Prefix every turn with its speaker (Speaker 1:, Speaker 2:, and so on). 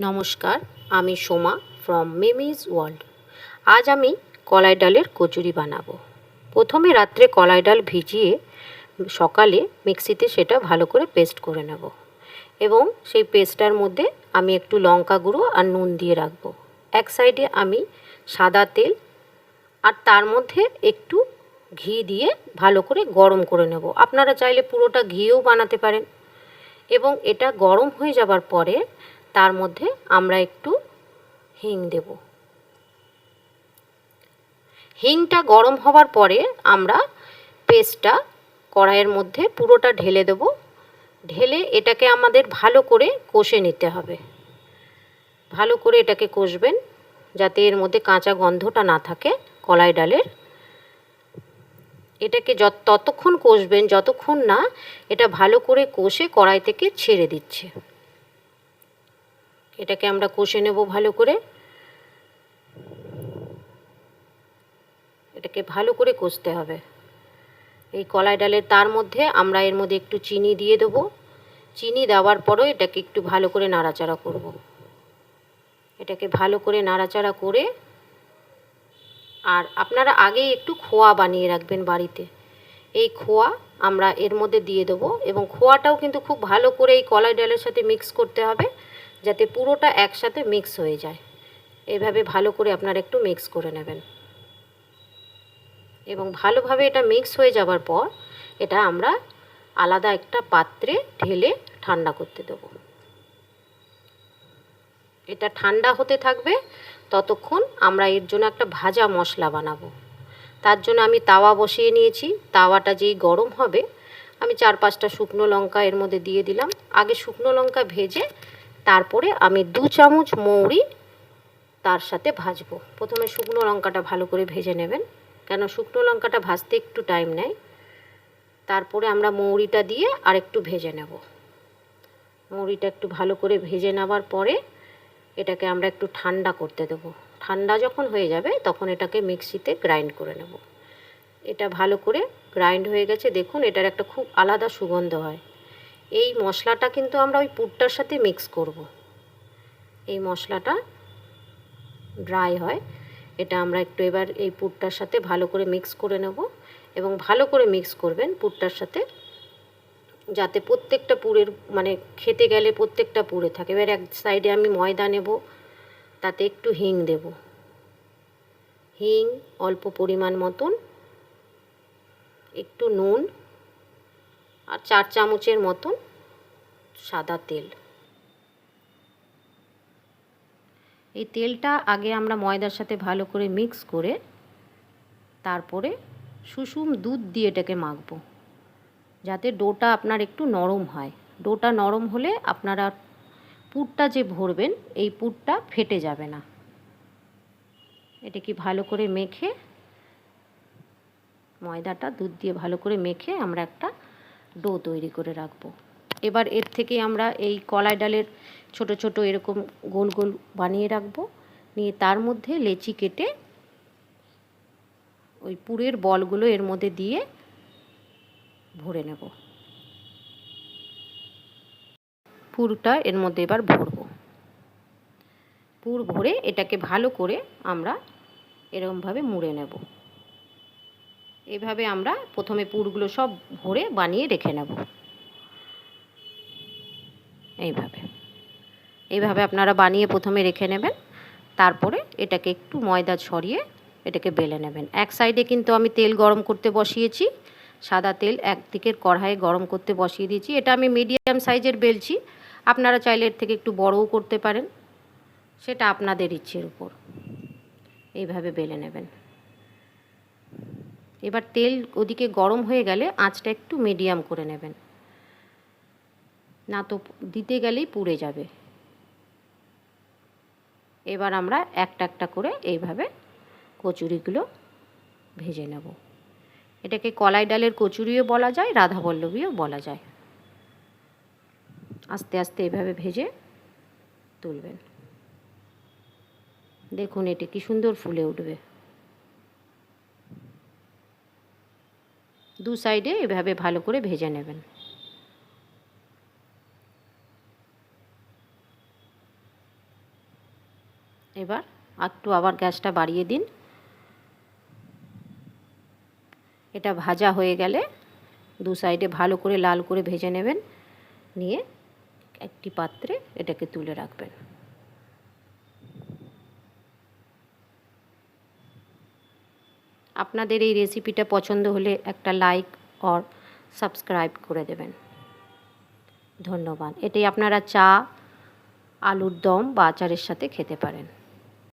Speaker 1: নমস্কার, আমি Soma from মিমিজ world. আজ আমি কলাই ডালের কচুরি বানাবো। প্রথমে রাত্রে কলাই ডাল ভিজিয়ে সকালে মিক্সিতে সেটা ভালো করে পেস্ট করে নেব এবং সেই পেস্টটার মধ্যে আমি একটু লঙ্কা গুঁড়ো আর নুন দিয়ে রাখবো। এক সাইডে আমি সাদা তেল আর তার মধ্যে একটু ঘি দিয়ে ভালো করে গরম করে নেব। আপনারা চাইলে পুরোটা ঘিও বানাতে পারেন। এবং এটা গরম হয়ে যাবার পরে তার মধ্যে আমরা একটু হিং দেব। হিংটা গরম হওয়ার পরে আমরা পেস্টটা কড়াইয়ের মধ্যে পুরোটা ঢেলে দেব। ঢেলে এটাকে আমাদের ভালো করে কষে নিতে হবে। ভালো করে এটাকে কষবেন যাতে এর মধ্যে কাঁচা গন্ধটা না থাকে কলাই ডালের। এটাকে ততক্ষণ কষবেন যতক্ষণ না এটা ভালো করে কষে কড়াই থেকে ছেড়ে দিচ্ছে। এটাকে আমরা কষে নেব ভালো করে। এটাকে ভালো করে কষতে হবে এই কলাই ডালের। তার মধ্যে আমরা এর মধ্যে একটু চিনি দিয়ে দেব। চিনি দেওয়ার পরও এটাকে একটু ভালো করে নাড়াচাড়া করব। এটাকে ভালো করে নাড়াচাড়া করে আর আপনারা আগেই একটু খোয়া বানিয়ে রাখবেন বাড়িতে। এই খোয়া আমরা এর মধ্যে দিয়ে দেবো এবং খোয়াটাও কিন্তু খুব ভালো করে এই কলাই ডালের সাথে মিক্স করতে হবে যাতে পুরোটা একসাথে মিক্স হয়ে যায়। এভাবে ভালো করে আপনারা একটু মিক্স করে নেবেন এবং ভালোভাবে এটা মিক্স হয়ে যাবার পর এটা আমরা আলাদা একটা পাত্রে ঢেলে ঠান্ডা করতে দেব। এটা ঠান্ডা হতে থাকবে ততক্ষণ আমরা এর জন্য একটা ভাজা মশলা বানাবো। তার জন্য আমি তাওয়া বসিয়ে নিয়েছি। তাওয়াটা যেই গরম হবে আমি 4-5টা শুকনো লঙ্কা এর মধ্যে দিয়ে দিলাম। আগে শুকনো লঙ্কা ভেজে তারপরে আমি 2 চামচ মৌরি তার সাথে ভাজবো। প্রথমে শুকনো লঙ্কাটা ভালো করে ভেজে নেবেন, কেন শুকনো লঙ্কাটা ভাজতে একটু টাইম নেয়। তারপরে আমরা মৌরিটা দিয়ে আর একটু ভেজে নেব। মৌরিটা একটু ভালো করে ভেজে নেওয়ার পরে এটাকে আমরা একটু ঠান্ডা করতে দেব। ঠান্ডা যখন হয়ে যাবে তখন এটাকে মিক্সিতে গ্রাইন্ড করে নেব। এটা ভালো করে গ্রাইন্ড হয়ে গেছে, দেখুন এটার একটা খুব আলাদা সুগন্ধ হয়। এই মশলাটা কিন্তু আমরা ওই পুরটার সাথে মিক্স করব। এই মশলাটা ড্রাই হয়, এটা আমরা একটু এবার এই পুরটার সাথে ভালো করে মিক্স করে নেব এবং ভালো করে মিক্স করবেন পুরটার সাথে যাতে প্রত্যেকটা পুরের মানে খেতে গেলে প্রত্যেকটা পুরে থাকে। এবার এক সাইডে আমি ময়দা নেব, তাতে একটু হিং দেব। হিং অল্প পরিমাণ মতন, একটু নুন আর 4 চামচের মতন সাদা তেল। এই তেলটা আগে আমরা ময়দার সাথে ভালো করে মিক্স করে তারপরে সুষুম দুধ দিয়ে এটাকে মাখবো যাতে ডোটা আপনার একটু নরম হয়। ডোটা নরম হলে আপনারা পুরটা যে ভরবেন এই পুরটা ফেটে যাবে না। এটাকে ভালো করে মেখে ময়দাটা দুধ দিয়ে ভালো করে মেখে আমরা একটা ডো তৈরি করে রাখবো। এবার এর থেকে আমরা এই কলাই ডালের ছোট ছোট এরকম গোল গোল বানিয়ে রাখবো। নিয়ে তার মধ্যে লেচি কেটে ওই পুরের বলগুলো এর মধ্যে দিয়ে ভরে নেব। পুরটা এর মধ্যে এবার ভরবো। পুর ভরে এটাকে ভালো করে আমরা এরকমভাবে মুড়ে নেব। এভাবে আমরা প্রথমে পুরগুলো সব ভরে বানিয়ে রেখে নেব। এইভাবে আপনারা বানিয়ে প্রথমে রেখে নেবেন। তারপরে এটাকে একটু ময়দা ছড়িয়ে এটাকে বেলে নেবেন। এক সাইডে কিন্তু আমি তেল গরম করতে বসিয়েছি, সাদা তেল একদিকের কড়াইয়ে গরম করতে বসিয়ে দিয়েছি। এটা আমি মিডিয়াম সাইজের বেলছি, আপনারা চাইলে এর থেকে একটু বড়ও করতে পারেন, সেটা আপনাদের ইচ্ছের উপর। এইভাবে বেলে নেবেন। এবার তেল ওদিকে গরম হয়ে গেলে আঁচটা একটু মিডিয়াম করে নেবেন, না তো দিতে গেলেই পুড়ে যাবে। এবার আমরা একটা একটা করে এইভাবে কচুরিগুলো ভেজে নেব। এটাকে কলাই ডালের কচুরিও বলা যায়, রাধাবল্লভীও বলা যায়। আস্তে আস্তে এভাবে ভেজে তুলবেন। দেখুন এটি কি সুন্দর ফুলে উঠবে। দু সাইডে এভাবে ভালো করে ভেজে নেবেন। এবার একটু আবার গ্যাসটা বাড়িয়ে দিন। এটা ভাজা হয়ে গেলে দু সাইডে ভালো করে লাল করে ভেজে নেবেন, নিয়ে একটি পাত্রে এটাকে তুলে রাখবেন। আপনাদের এই রেসিপিটা পছন্দ হলে একটা লাইক আর সাবস্ক্রাইব করে দেবেন। ধন্যবাদ। এটাই আপনারা চা, আলুর দম বা আচারের সাথে খেতে পারেন।